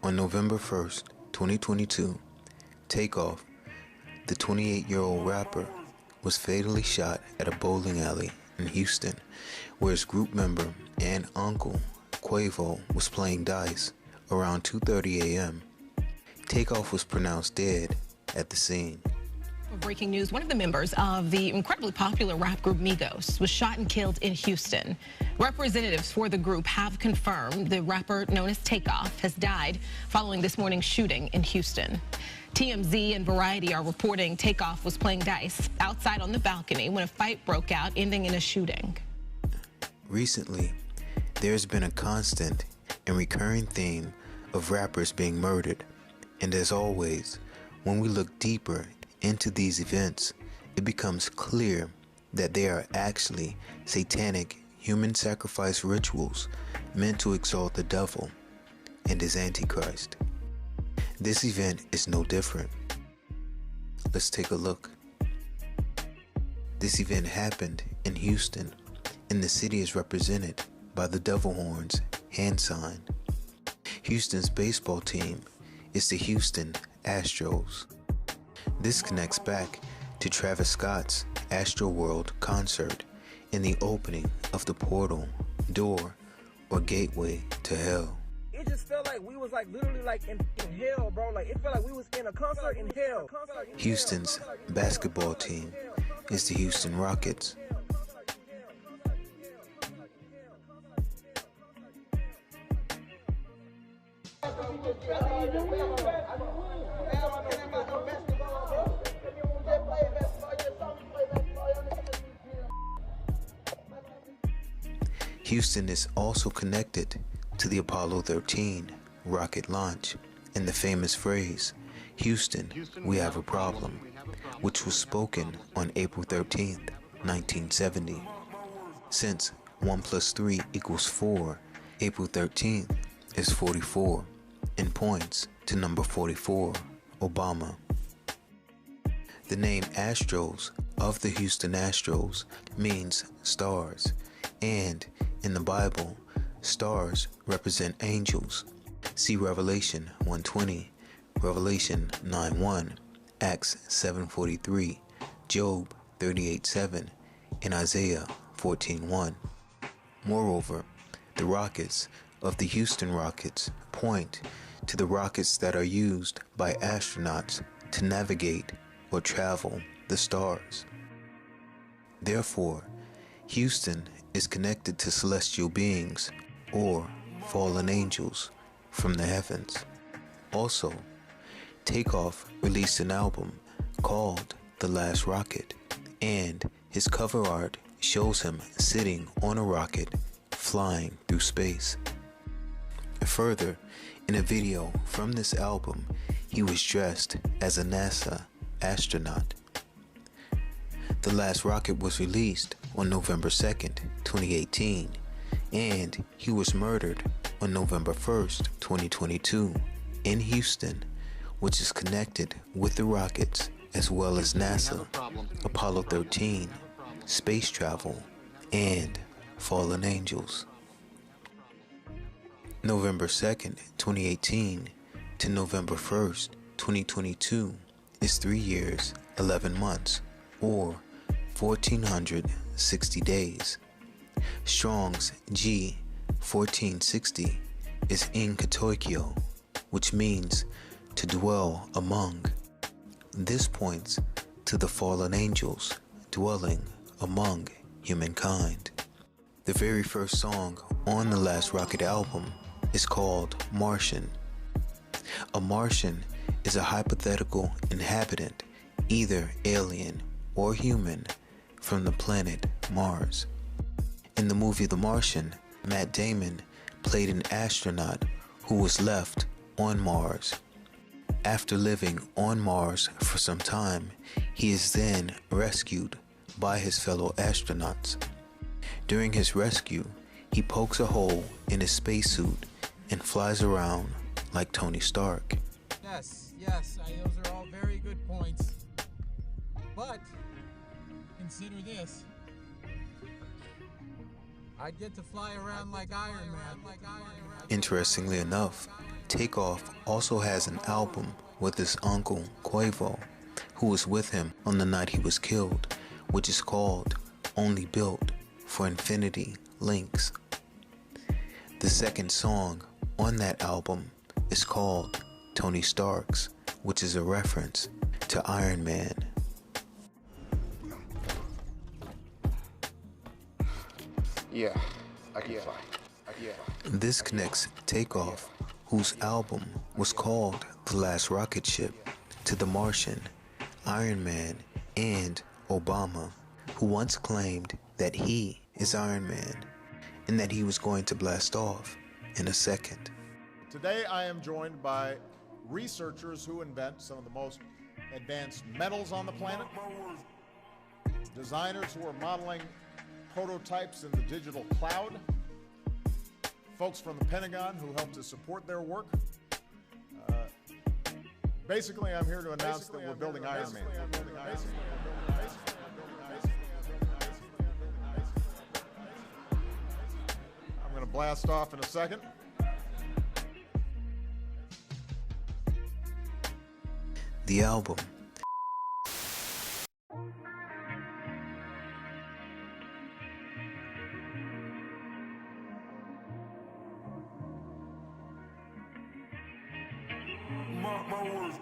On November 1st, 2022, Takeoff, the 28-year-old rapper, was fatally shot at a bowling alley in Houston, where his group member and uncle, Quavo, was playing dice around 2:30 a.m. Takeoff was pronounced dead at the scene. Breaking news, one of the members of the incredibly popular rap group Migos was shot and killed in Houston. Representatives for the group have confirmed the rapper known as Takeoff has died following this morning's shooting in Houston. TMZ and Variety are reporting Takeoff was playing dice outside on the balcony when a fight broke out, ending in a shooting. Recently, there's been a constant and recurring theme of rappers being murdered. And as always, when we look deeper into these events, it becomes clear that they are actually satanic human sacrifice rituals meant to exalt the devil and his antichrist. This event is no different. Let's take a look. This event happened in Houston, and the city is represented by the devil horns hand sign. Houston's baseball team is the Houston Astros. This connects back to Travis Scott's Astroworld concert and the opening of the portal, door, or gateway to hell. It just felt like we was like literally like in hell, bro. Like it felt like we was in a concert in hell. Houston's basketball team is the Houston Rockets. Houston is also connected to the Apollo 13 rocket launch and the famous phrase, "Houston, we have a problem," which was spoken on April 13th, 1970. Since 1 + 3 = 4, April 13th is 44 and points to number 44, Obama. The name Astros of the Houston Astros means stars, and in the Bible, stars represent angels. See Revelation 1:20, Revelation 9:1, Acts 7:43, Job 38:7, and Isaiah 14:1. Moreover, the rockets of the Houston Rockets point to the rockets that are used by astronauts to navigate or travel the stars. Therefore, Houston is connected to celestial beings or fallen angels from the heavens. Also, Takeoff released an album called The Last Rocket, and his cover art shows him sitting on a rocket flying through space. Further, in a video from this album, he was dressed as a NASA astronaut. The Last Rocket was released on November 2nd, 2018, and he was murdered on November 1st, 2022, in Houston, which is connected with the rockets as well as NASA, Apollo 13, space travel, and fallen angels. November 2nd, 2018 to November 1st, 2022 is 3 years, 11 months, or 1,460 days. Strong's G 1460 is in Katoikyo, which means to dwell among. This points to the fallen angels dwelling among humankind. The very first song on the Last Rocket album is called Martian. A Martian is a hypothetical inhabitant, either alien or human, from the planet Mars. In the movie The Martian, Matt Damon played an astronaut who was left on Mars. After living on Mars for some time, he is then rescued by his fellow astronauts. During his rescue, he pokes a hole in his spacesuit and flies around like Tony Stark. Yes, those are all very good points. But consider this. I get to fly around like Iron Man. Interestingly enough, Takeoff also has an album with his uncle, Quavo, who was with him on the night he was killed, which is called Only Built for Infinity Links. The second song on that album is called Tony Stark's, which is a reference to Iron Man. Yeah, I can fly. This connects Takeoff, whose album was called The Last Rocket Ship, to The Martian, Iron Man, and Obama, who once claimed that he is Iron Man and that he was going to blast off in a second. Today I am joined by researchers who invent some of the most advanced metals on the planet, designers who are modeling prototypes in the digital cloud, folks from the Pentagon who help to support their work. Basically, I'm here to announce that we're building Iron Man. I'm going to blast off in a second. The album Markmywords.